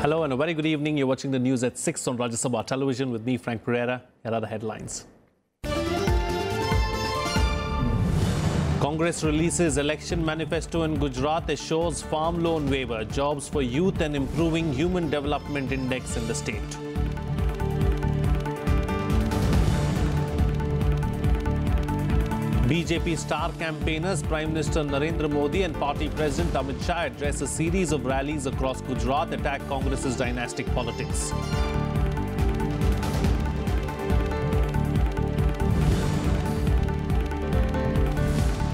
Hello and a very good evening. You're watching the news at 6 on Rajya Sabha television with me, Frank Pereira. Here are the headlines. Congress releases election manifesto in Gujarat that shows farm loan waiver, jobs for youth and improving human development index in the state. BJP star campaigners Prime Minister Narendra Modi and Party President Amit Shah address a series of rallies across Gujarat, attack Congress's dynastic politics.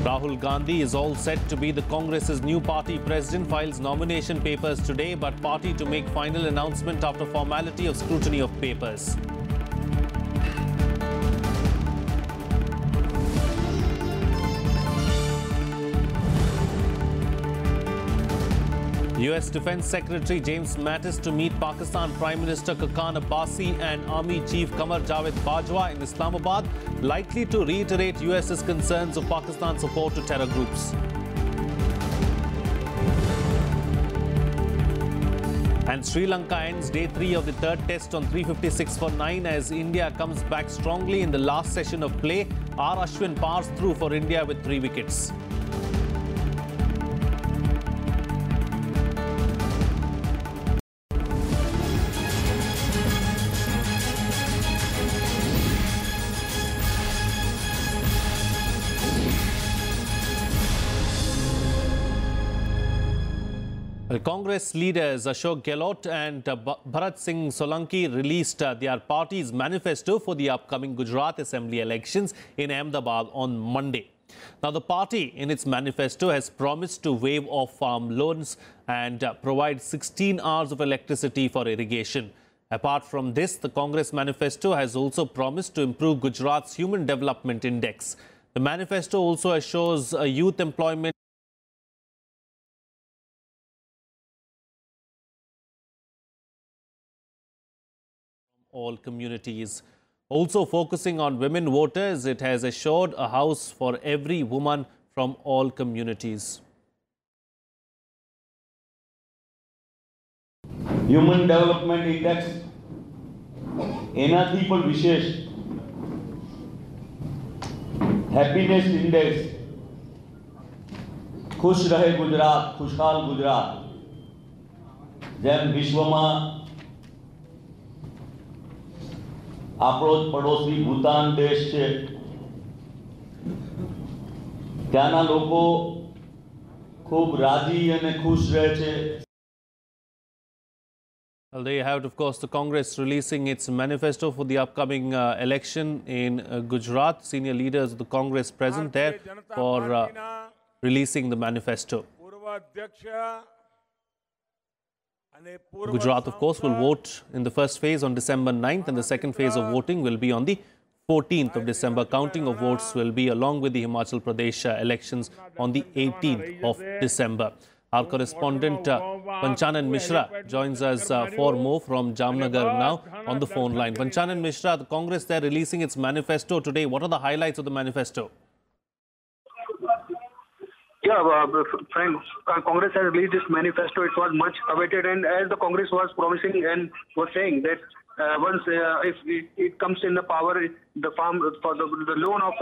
Rahul Gandhi is all set to be the Congress's new party president, files nomination papers today, but party to make final announcement after formality of scrutiny of papers. US Defense Secretary James Mattis to meet Pakistan Prime Minister Khaqan Abbasi and Army Chief Qamar Javed Bajwa in Islamabad, likely to reiterate US's concerns of Pakistan's support to terror groups. And Sri Lanka ends day 3 of the third test on 356 for 9 as India comes back strongly in the last session of play. R. Ashwin powers through for India with 3 wickets. Congress leaders Ashok Gehlot and Bharat Singh Solanki released their party's manifesto for the upcoming Gujarat Assembly elections in Ahmedabad on Monday. Now, the party in its manifesto has promised to waive off farm loans and provide 16 hours of electricity for irrigation. Apart from this, the Congress manifesto has also promised to improve Gujarat's Human Development Index. The manifesto also assures youth employment all communities. Also focusing on women voters, it has assured a house for every woman from all communities. Human Development Index એનાથી પણ વિશેષ happiness index खुश रहे गुजरात, खुशहाल गुजरात જેમ વિશ્વમાં આપણો જ પડોશી ભૂતાન દેશ છે ત્યાંના લોકો ખૂબ રાજી અને ખુશ રહે છે. Well, there you have it, of course, the Congress releasing its manifesto for the upcoming election in Gujarat. Senior leaders of the Congress present there for releasing the manifesto. Gujarat, of course, will vote in the first phase on December 9th and the second phase of voting will be on the 14th of December. Counting of votes will be along with the Himachal Pradesh elections on the 18th of December. Our correspondent Panchanan Mishra joins us for more from Jamnagar now on the phone line. Panchanan Mishra, the Congress there releasing its manifesto today. What are the highlights of the manifesto? Yeah, Frank, Congress has released this manifesto. It was much awaited, and as the Congress was promising and was saying that once if it comes in the power, the loan of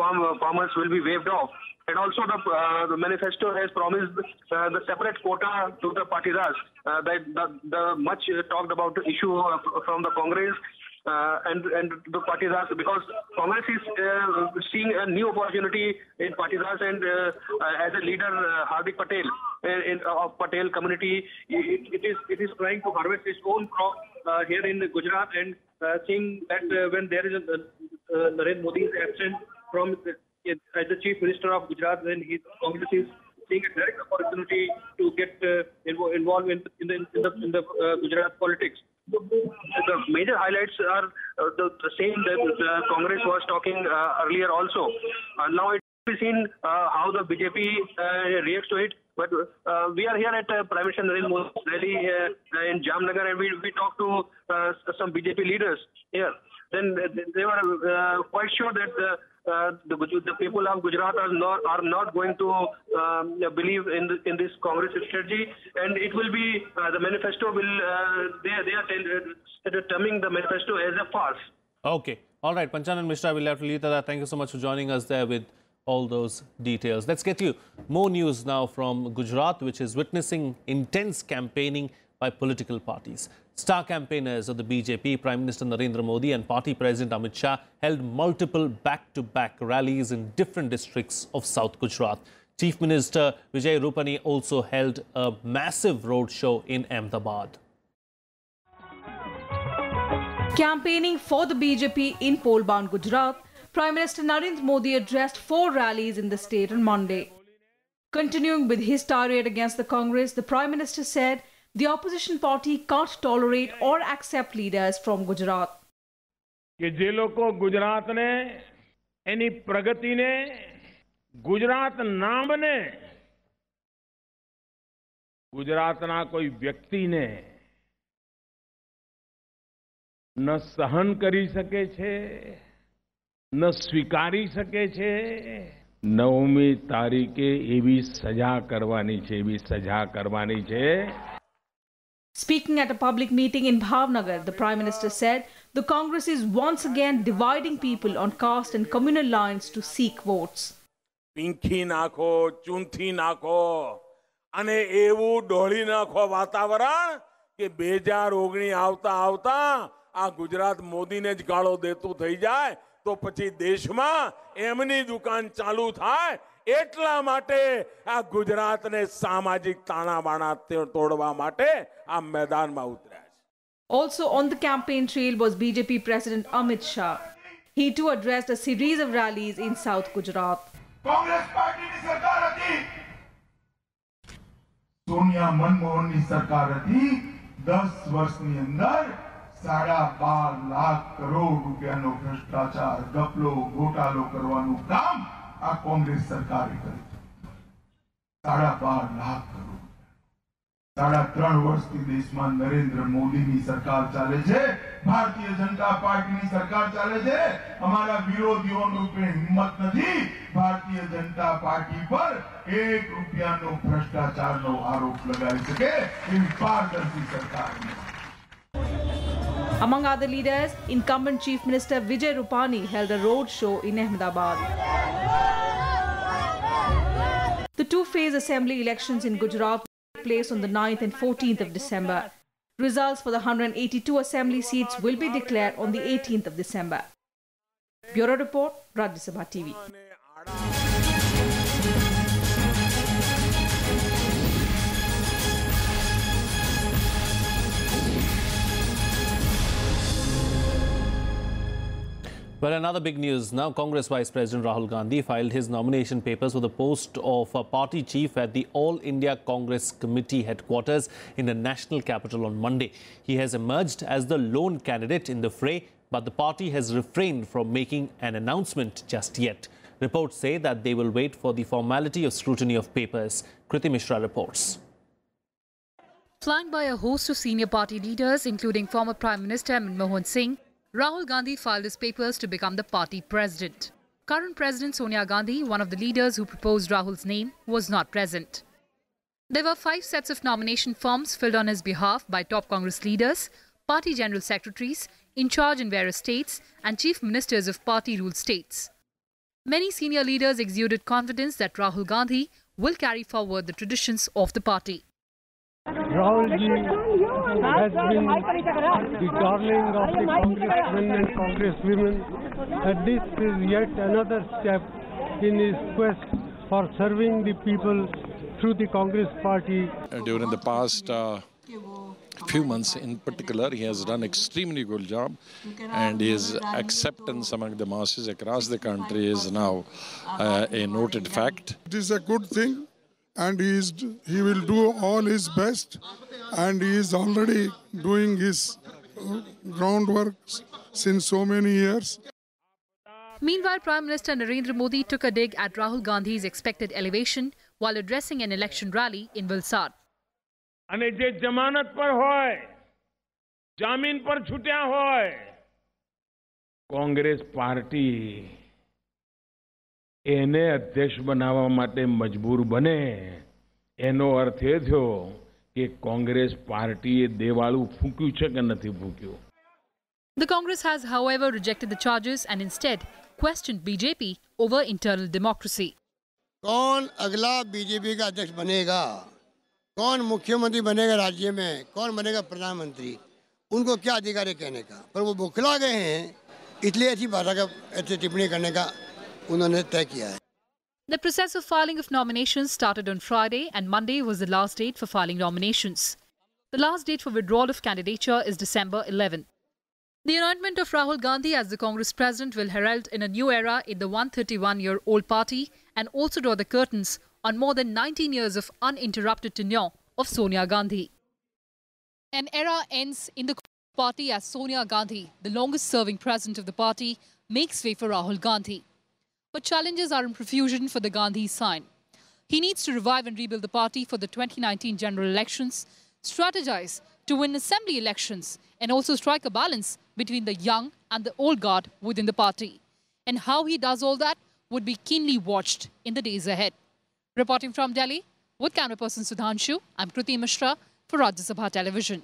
farmers will be waived off. And also the manifesto has promised the separate quota to the partizans. The much talked about issue from the Congress and the partisans, because Congress is seeing a new opportunity in partisans, and as a leader Hardik Patel of Patel community, it is trying to harvest its own crop here in Gujarat, and seeing that when there is Narendra Modi is absent from as the Chief Minister of Gujarat, then Congress is seeing a direct opportunity to get involved in the Gujarat politics. The major highlights are the same that the Congress was talking earlier also. Now it will be seen how the BJP reacts to it. But we are here at Prime Minister Narendra Modi's rally in Jamnagar, and we talked to some BJP leaders here. Then they were quite sure that the people of Gujarat are not going to believe in this Congress strategy, and it will be the manifesto will they are terming the manifesto as a farce. Okay. All right, Panchanan Mishra, we'll have to leave that. Thank you so much for joining us there with all those details. Let's get you more news now from Gujarat, which is witnessing intense campaigning by political parties. Star campaigners of the BJP, Prime Minister Narendra Modi and Party President Amit Shah held multiple back-to-back rallies in different districts of South Gujarat. Chief Minister Vijay Rupani also held a massive roadshow in Ahmedabad. Campaigning for the BJP in poll-bound Gujarat, Prime Minister Narendra Modi addressed 4 rallies in the state on Monday. Continuing with his tirade against the Congress, the Prime Minister said the opposition party can't tolerate or accept leaders from Gujarat. कि जे लोको गुजरात ने any प्रगति ने गुजरात नाम ने गुजरात ना कोई व्यक्ति ने न सहन करी सके छे न स्वीकारी सके छे 9મી તારીખે એવી સજા કરવાની છે. Speaking at a public meeting in Bhavnagar, the Prime Minister said the Congress is once again dividing people on caste and communal lines to seek votes. પીંખી નાખો, ચૂંથી નાખો અને એવું ડોળી નાખો વાતાવરણ કે 2019 આવતા આ ગુજરાત મોદીને જ ગાળો દેતું થઈ જાય તો પછી દેશમાં એમની દુકાન ચાલુ થાય એટલા માટે આ ગુજરાતને સામાજિક તાણાવાણા તોડવા માટે આ મેદાનમાં ઉતર્યા છે. Also on the campaign trail was BJP President Amit Shah. He too addressed a series of rallies in South Gujarat. Congress party की सरकार હતી સોનિયા મનમોહનની સરકાર હતી 10 વર્ષની અંદર 12.5 લાખ કરોડ રૂપિયાનો ભ્રષ્ટાચાર ગપલો ઘોટાલો કરવાનું કામ આ કોંગ્રેસ સરકારે કર્યું. 12.5 લાખ કરોડ. 3.5 વર્ષથી દેશમાં નરેન્દ્ર મોદીની સરકાર ચાલે છે, ભારતીય જનતા પાર્ટીની સરકાર ચાલે છે. અમારા વિરોધીઓનો કોઈ હિંમત નથી ભારતીય જનતા પાર્ટી પર 1 રૂપિયાનો ભ્રષ્ટાચારનો આરોપ લગાવી શકે એવી પારદર્શી સરકાર નથી. Among other leaders, incumbent Chief Minister Vijay Rupani held a road show in Ahmedabad. The two-phase assembly elections in Gujarat will take place on the 9th and 14th of December. Results for the 182 assembly seats will be declared on the 18th of December. Bureau Report, Rajya Sabha TV. Well, another big news. Now, Congress Vice President Rahul Gandhi filed his nomination papers for the post of party chief at the All India Congress Committee headquarters in the national capital on Monday. He has emerged as the lone candidate in the fray, but the party has refrained from making an announcement just yet. Reports say that they will wait for the formality of scrutiny of papers. Kriti Mishra reports. Flanked by a host of senior party leaders, including former Prime Minister Manmohan Singh, Rahul Gandhi filed his papers to become the party president. Current President Sonia Gandhi, one of the leaders who proposed Rahul's name, was not present. There were 5 sets of nomination forms filled on his behalf by top Congress leaders, party general secretaries, in charge in various states, and chief ministers of party-ruled states. Many senior leaders exuded confidence that Rahul Gandhi will carry forward the traditions of the party. Rahul ji has been the darling of the congressmen and congresswomen, and this is yet another step in his quest for serving the people through the Congress party. During the past few months in particular, he has done extremely good job, and his acceptance among the masses across the country is now a noted fact. It is a good thing, and he will do all his best, and he is already doing his groundwork since so many years. Meanwhile, Prime Minister Narendra Modi took a dig at Rahul Gandhi's expected elevation while addressing an election rally in Valsad. અને જે જમાનત પર હોય, જામીન પર છૂટ્યા હોય, Congress party એને અધ્યક્ષ બનાવવા માટે મજબૂર બને એનો અર્થ એ થયો કે કોંગ્રેસ પાર્ટીએ દેવાળું ફૂંક્યું છે કે નથી ફૂંક્યું. The Congress has, however, rejected the charges and instead questioned BJP over internal democracy. कौन अगला बीजेपी का अध्यक्ष बनेगा, कौन मुख्यमंत्री बनेगा राज्य में, कौन बनेगा प्रधानमंत्री, उनको क्या अधिकार है कहने का. पर वो बौखला गए हैं, इसलिए ऐसी भाषा का ऐसी टिप्पणी करने का उन्होंने तय किया है. The process of filing of nominations started on Friday and Monday was the last date for filing nominations. The last date for withdrawal of candidature is December 11. The anointment of Rahul Gandhi as the Congress president will herald in a new era in the 131-year-old party and also draw the curtains on more than 19 years of uninterrupted tenure of Sonia Gandhi. An era ends in the party as Sonia Gandhi, the longest-serving president of the party, makes way for Rahul Gandhi. But challenges are in profusion for the Gandhi side. He needs to revive and rebuild the party for the 2019 general elections, strategize to win assembly elections, and also strike a balance between the young and the old guard within the party. And how he does all that would be keenly watched in the days ahead. Reporting from Delhi, with camera person Sudhanshu, I'm Kriti Mishra for Rajya Sabha Television.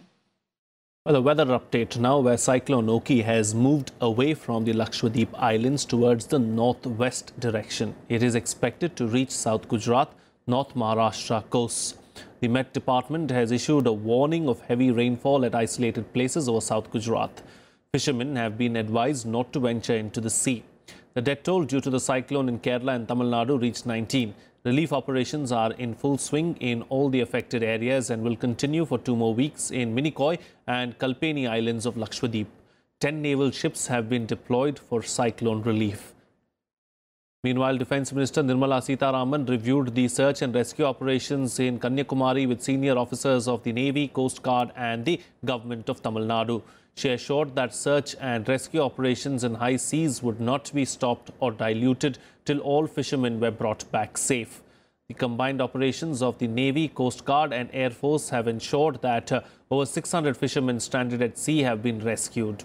Well, a weather update now, where Cyclone Oki has moved away from the Lakshadweep Islands towards the northwest direction. It is expected to reach South Gujarat, North Maharashtra coasts. The Met Department has issued a warning of heavy rainfall at isolated places over South Gujarat. Fishermen have been advised not to venture into the sea. The death toll due to the cyclone in Kerala and Tamil Nadu reached 19. Relief operations are in full swing in all the affected areas and will continue for 2 more weeks in Minikoi and Kalpeni Islands of Lakshadweep. 10 naval ships have been deployed for cyclone relief. Meanwhile, Defence Minister Nirmala Sitharaman reviewed the search and rescue operations in Kanyakumari with senior officers of the Navy, Coast Guard and the Government of Tamil Nadu. She assured that search and rescue operations in high seas would not be stopped or diluted till all fishermen were brought back safe. The combined operations of the Navy, Coast Guard and Air Force have ensured that over 600 fishermen stranded at sea have been rescued.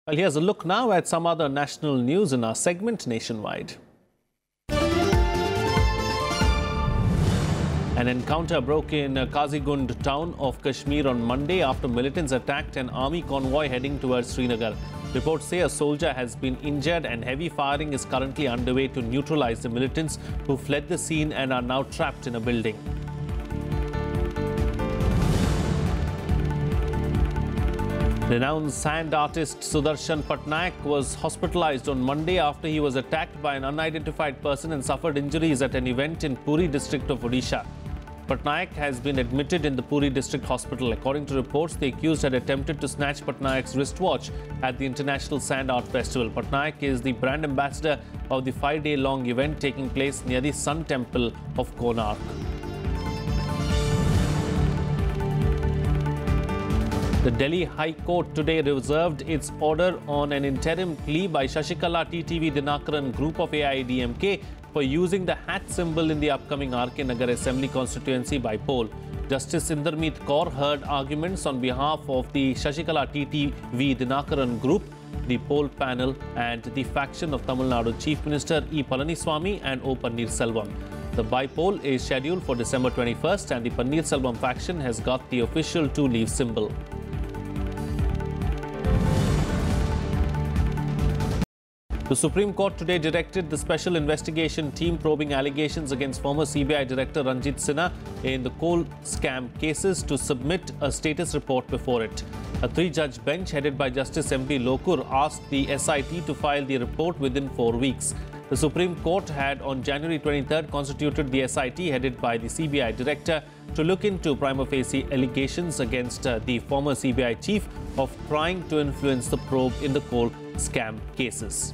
Well, here's a look now at some other national news in our segment Nationwide. An encounter broke in Kazigund town of Kashmir on Monday after militants attacked an army convoy heading towards Srinagar. Reports say a soldier has been injured and heavy firing is currently underway to neutralize the militants who fled the scene and are now trapped in a building. Renowned sand artist Sudarshan Patnaik was hospitalized on Monday after he was attacked by an unidentified person and suffered injuries at an event in Puri district of Odisha. Patnaik has been admitted in the Puri district hospital. According to reports, the accused had attempted to snatch Patnaik's wristwatch at the International Sand Art Festival. Patnaik is the brand ambassador of the 5-day-long event taking place near the Sun Temple of Konark. The Delhi High Court today reserved its order on an interim plea by Shashikala TTV Dinakaran group of AIADMK for using the hat symbol in the upcoming RK Nagar Assembly constituency by poll. Justice Indermeet Kaur heard arguments on behalf of the Shashikala TTV Dinakaran group, the poll panel and the faction of Tamil Nadu Chief Minister E. Palaniswamy and O. Pannirselvam. The by-poll is scheduled for December 21st and the Pannirselvam faction has got the official two-leaf symbol. The Supreme Court today directed the special investigation team probing allegations against former CBI Director Ranjit Sinha in the coal scam cases to submit a status report before it. A 3-judge bench headed by Justice M.P. Lokur asked the SIT to file the report within 4 weeks. The Supreme Court had on January 23rd constituted the SIT headed by the CBI Director to look into prima facie allegations against the former CBI chief of trying to influence the probe in the coal scam cases.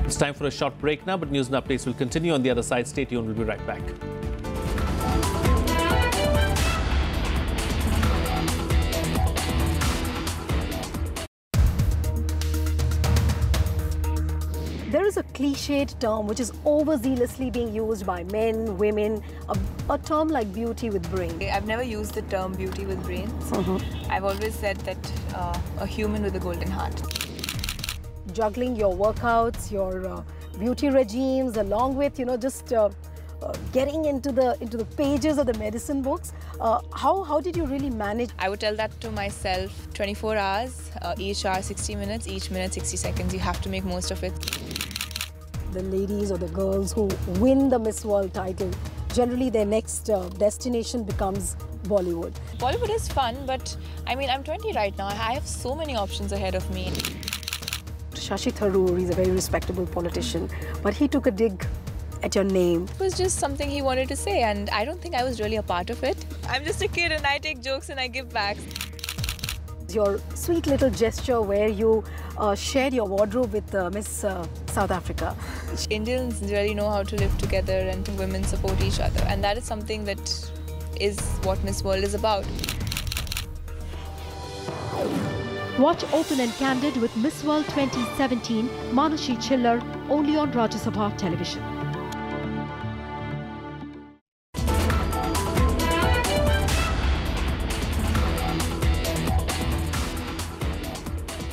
It's time for a short break now, but news and updates will continue on the other side. Stay tuned, we'll be right back. There is a cliched term which is overzealously being used by men, women, a term like beauty with brain? I've never used the term beauty with brains. I've always said that a human with a golden heart. Juggling your workouts, your beauty regimes, along with, just getting into the pages of the medicine books. How did you really manage? I would tell that to myself 24 hours, each hour 60 minutes, each minute 60 seconds. You have to make most of it. The ladies or the girls who win the Miss World title, generally their next destination becomes Bollywood. Bollywood is fun, but I mean, I'm 20 right now. I have so many options ahead of me. Shashi Tharoor, he's a very respectable politician, but he took a dig at your name. It was just something he wanted to say, and I don't think I was really a part of it. I'm just a kid and I take jokes and I give back. Your sweet little gesture where you shared your wardrobe with Miss South Africa. Indians really know how to live together and women support each other, and that is something that is what Miss World is about. Watch Open and Candid with Miss World 2017, Manashi Chillar, only on Rajya Sabha television.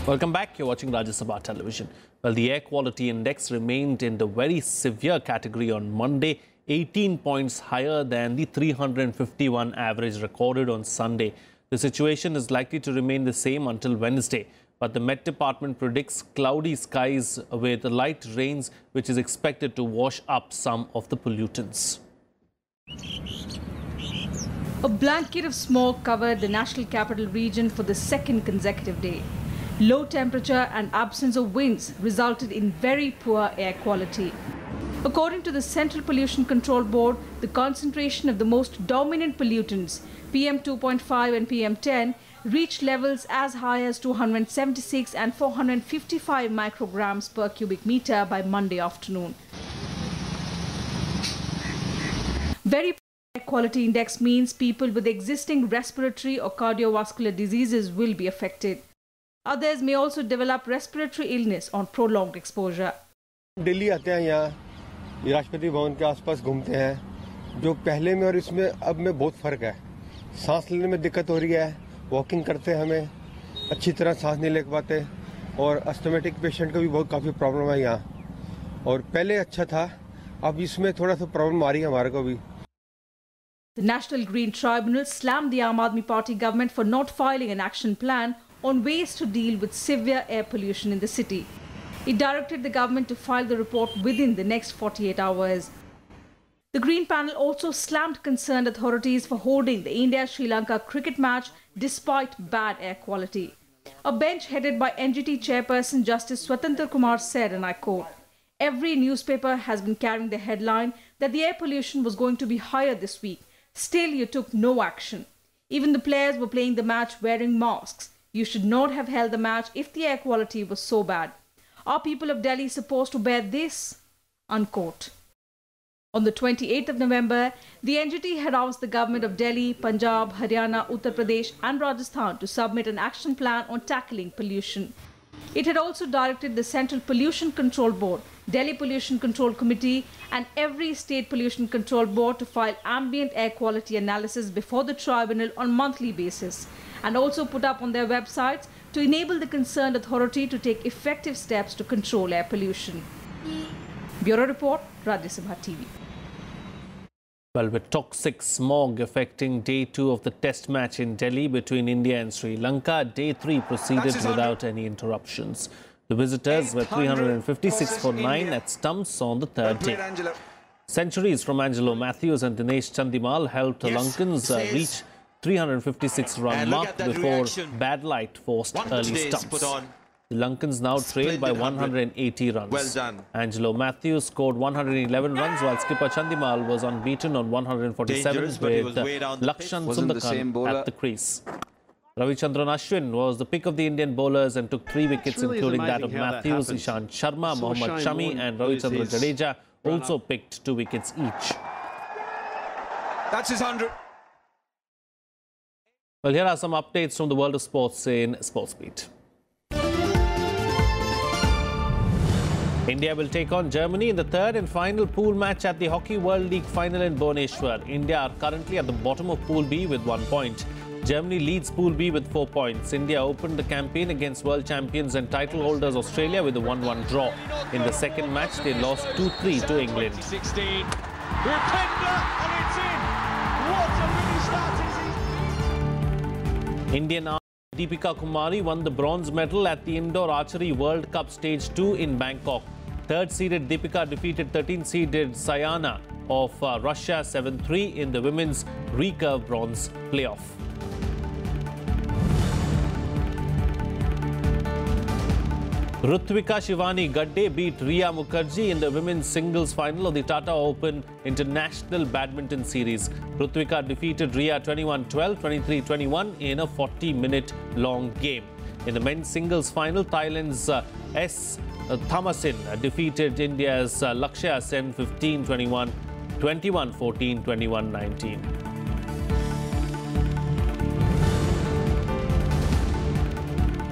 Welcome back. You're watching Rajya Sabha television. Well, the air quality index remained in the very severe category on Monday, 18 points higher than the 351 average recorded on Sunday. The situation is likely to remain the same until Wednesday, but the Met Department predicts cloudy skies with light rains, which is expected to wash up some of the pollutants. A blanket of smoke covered the national capital region for the second consecutive day. Low temperature and absence of winds resulted in very poor air quality. According to the Central Pollution Control Board, the concentration of the most dominant pollutants, PM 2.5 and PM 10, reached levels as high as 276 and 455 micrograms per cubic meter by Monday afternoon. Very poor air quality index means people with existing respiratory or cardiovascular diseases will be affected. Others may also develop respiratory illness on prolonged exposure. Delhi आते हैं यहाँ राष्ट्रपति भवन के आसपास घूमते हैं जो पहले में और इसमें अब में बहुत फर्क है सांस लेने में दिक्कत हो रही है वॉकिंग करते हैं हमें अच्छी तरह सांस नहीं ले पाते और अस्थमेटिक पेशेंट को भी बहुत काफ़ी प्रॉब्लम है यहाँ और पहले अच्छा था अब इसमें थोड़ा सा प्रॉब्लम आ रही है हमारे को भी. The National Green Tribunal slammed the Aam Aadmi Party government for not filing an action plan on ways to deal with severe air pollution in the city. It directed the government to file the report within the next 48 hours. The Green Panel also slammed concerned authorities for holding the India-Sri Lanka cricket match despite bad air quality. A bench headed by NGT chairperson Justice Swatantra Kumar said, and I quote, "Every newspaper has been carrying the headline that the air pollution was going to be higher this week. Still, you took no action. Even the players were playing the match wearing masks. You should not have held the match if the air quality was so bad. Are people of Delhi supposed to bear this?" Unquote. On the 28th of November, the NGT had asked the government of Delhi, Punjab, Haryana, Uttar Pradesh and Rajasthan to submit an action plan on tackling pollution. It had also directed the Central Pollution Control Board, Delhi Pollution Control Committee and every state pollution control board to file ambient air quality analysis before the tribunal on monthly basis and also put up on their websites to enable the concerned authority to take effective steps to control air pollution. Bureau Report, Rajya Sabha TV. Well, with toxic smog affecting day 2 of the test match in Delhi between India and Sri Lanka, day 3 proceeded without any interruptions. The visitors were 356 for 9 at stumps on the third day. Centuries from Angelo Matthews and Dinesh Chandimal helped the Lankans reach 356-run mark before bad light forced early stumps. The Lankans now trail by 180 runs. Well done. Angelo Matthews scored 111 runs while skipper Chandimal was unbeaten on 147 with Lakshan Sundakan at the crease. Ravichandran Ashwin was the pick of the Indian bowlers and took 3 wickets including that of Matthews, Ishant Sharma, Mohammad Shami and Ravichandran Jadeja also picked 2 wickets each. That's his 100. Well, here are some updates from the world of sports in Sports Beat. India will take on Germany in the third and final pool match at the Hockey World League final in Bhubaneswar. India are currently at the bottom of Pool B with 1 point. Germany leads Pool B with 4 points. India opened the campaign against world champions and title holders Australia with a 1-1 draw. In the second match, they lost 2-3 to England. 16. Rupender, and it's in! What a really start! Indian archer Deepika Kumari won the bronze medal at the Indoor Archery World Cup Stage 2 in Bangkok. Third-seeded Deepika defeated 13th-seeded Sayana of Russia 7-3 in the women's recurve bronze playoff. Rutvika Shivani Gadde beat Riya Mukherjee in the women's singles final of the Tata Open International Badminton Series. Rutvika defeated Riya 21-12, 23-21 in a 40-minute long game. In the men's singles final, Thailand's S. Thamasin defeated India's Lakshya Sen 15-21, 21-14, 21-19.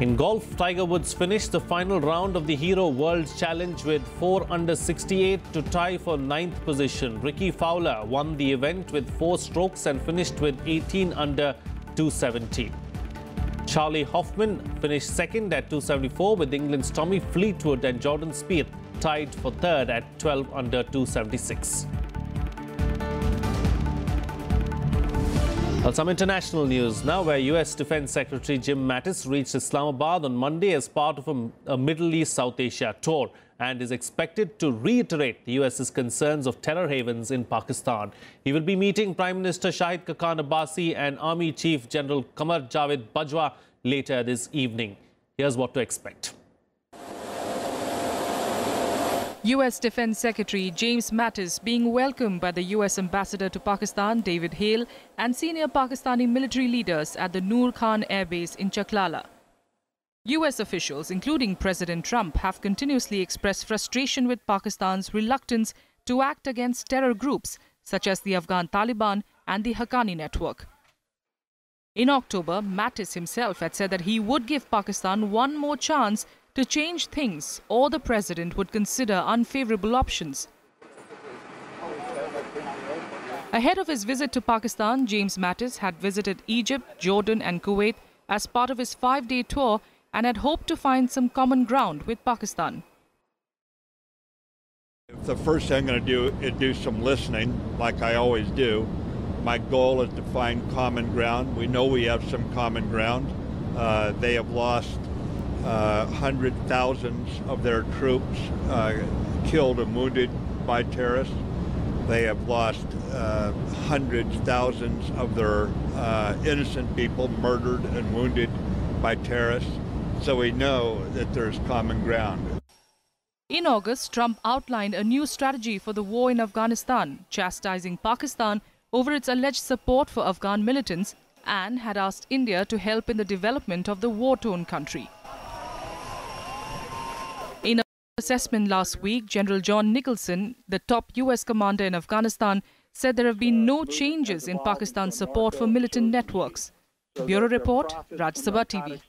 In golf, Tiger Woods finished the final round of the Hero World Challenge with 4 under 68 to tie for 9th position. Ricky Fowler won the event with 4 strokes and finished with 18 under 270. Charlie Hoffman finished second at 274 with England's Tommy Fleetwood and Jordan Spieth tied for third at 12 under 276. Well, some international news now, where US Defense Secretary Jim Mattis reached Islamabad on Monday as part of a Middle East South Asia tour and is expected to reiterate the US's concerns of terror havens in Pakistan. He will be meeting Prime Minister Shahid Khaqan Abbasi and Army Chief General Qamar Javed Bajwa later this evening. Here's what to expect. U.S. Defense Secretary James Mattis being welcomed by the U.S. Ambassador to Pakistan, David Hale, and senior Pakistani military leaders at the Noor Khan Air Base in Chaklala. U.S. officials, including President Trump, have continuously expressed frustration with Pakistan's reluctance to act against terror groups such as the Afghan Taliban and the Haqqani network. In October, Mattis himself had said that he would give Pakistan one more chance to change things, or the president would consider unfavorable options. Ahead of his visit to Pakistan, James Mattis had visited Egypt, Jordan and Kuwait as part of his 5-day tour and had hoped to find some common ground with Pakistan. The first thing I'm going to do is do some listening, like I always do. My goal is to find common ground. We know we have some common ground. They have lost hundreds, thousands of their troops killed and wounded by terrorists. They have lost hundreds, thousands of their innocent people murdered and wounded by terrorists. So we know that there's common ground. In August, Trump outlined a new strategy for the war in Afghanistan, chastising Pakistan over its alleged support for Afghan militants, and had asked India to help in the development of the war-torn country. In an assessment last week, General John Nicholson, the top U.S. commander in Afghanistan, said there have been no changes in Pakistan's support for militant networks. Bureau Report, Rajya Sabha TV.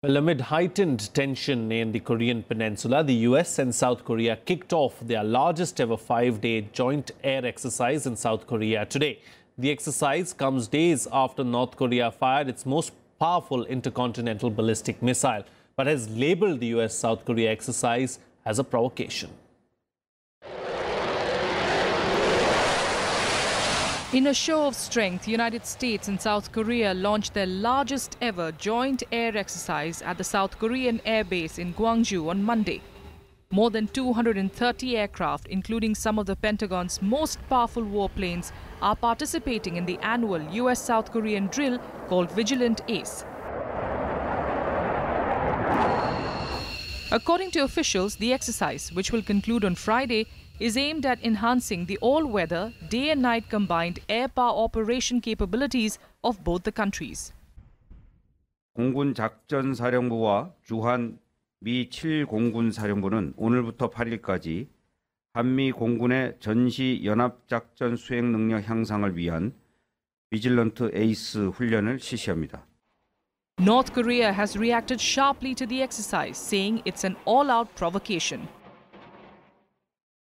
Well, amid heightened tension in the Korean peninsula, the US and South Korea kicked off their largest ever 5-day joint air exercise in South Korea today. The exercise comes days after North Korea fired its most powerful intercontinental ballistic missile, but has labeled the US-South Korea exercise as a provocation. In a show of strength, United States and South Korea launched their largest ever joint air exercise at the South Korean air base in Gwangju on Monday. More than 230 aircraft, including some of the Pentagon's most powerful warplanes, are participating in the annual US-South Korean drill called Vigilant Ace. According to officials, the exercise, which will conclude on Friday, is aimed at enhancing the all-weather, day and night combined air power operation capabilities of both the countries. 공군 작전사령부와 주한 미 7공군 사령부는 오늘부터 8일까지 한미 공군의 전시 연합작전 수행 능력 향상을 위한 비질런트 에이스 훈련을 실시합니다. North Korea has reacted sharply to the exercise, saying it's an all-out provocation.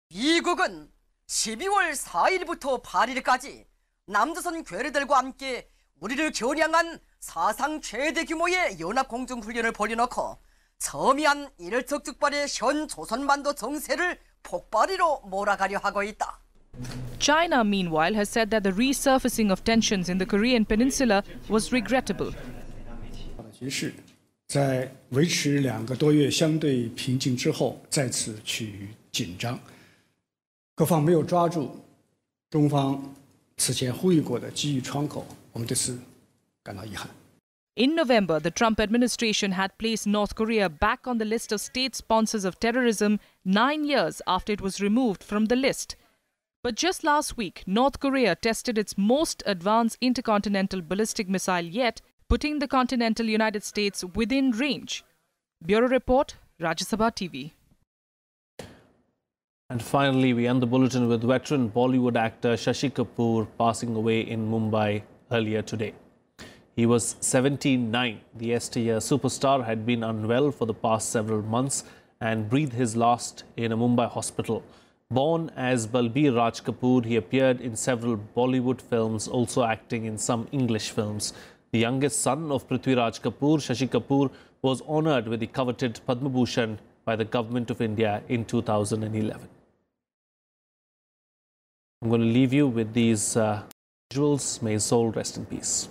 미국은 12월 4일부터 8일까지 남조선 괴뢰들과 함께 우리를 겨냥한 사상 최대 규모의 연합공중훈련을 벌여놓고 첨예한 일촉즉발의 현 조선반도 정세를 폭발이로 몰아가려 하고 있다. China, meanwhile, has said that the resurfacing of tensions in the Korean peninsula was regrettable. 局势在维持2个多月相对平静之后，再次趋于紧张。各方没有抓住中方此前呼吁过的机遇窗口，我们对此感到遗憾。 In November, the Trump administration had placed North Korea back on the list of state sponsors of terrorism 9 years after it was removed from the list. But just last week, North Korea tested its most advanced intercontinental ballistic missile yet, putting the continental United States within range. Bureau Report, Rajya Sabha TV. And finally, we end the bulletin with veteran Bollywood actor Shashi Kapoor passing away in Mumbai earlier today. He was 79. The yesteryear superstar had been unwell for the past several months and breathed his last in a Mumbai hospital. Born as Balbir Raj Kapoor, he appeared in several Bollywood films, also acting in some English films. The youngest son of Prithviraj Kapoor, Shashi Kapoor, was honoured with the coveted Padma Bhushan by the Government of India in 2011. I'm going to leave you with these visuals. May his soul rest in peace.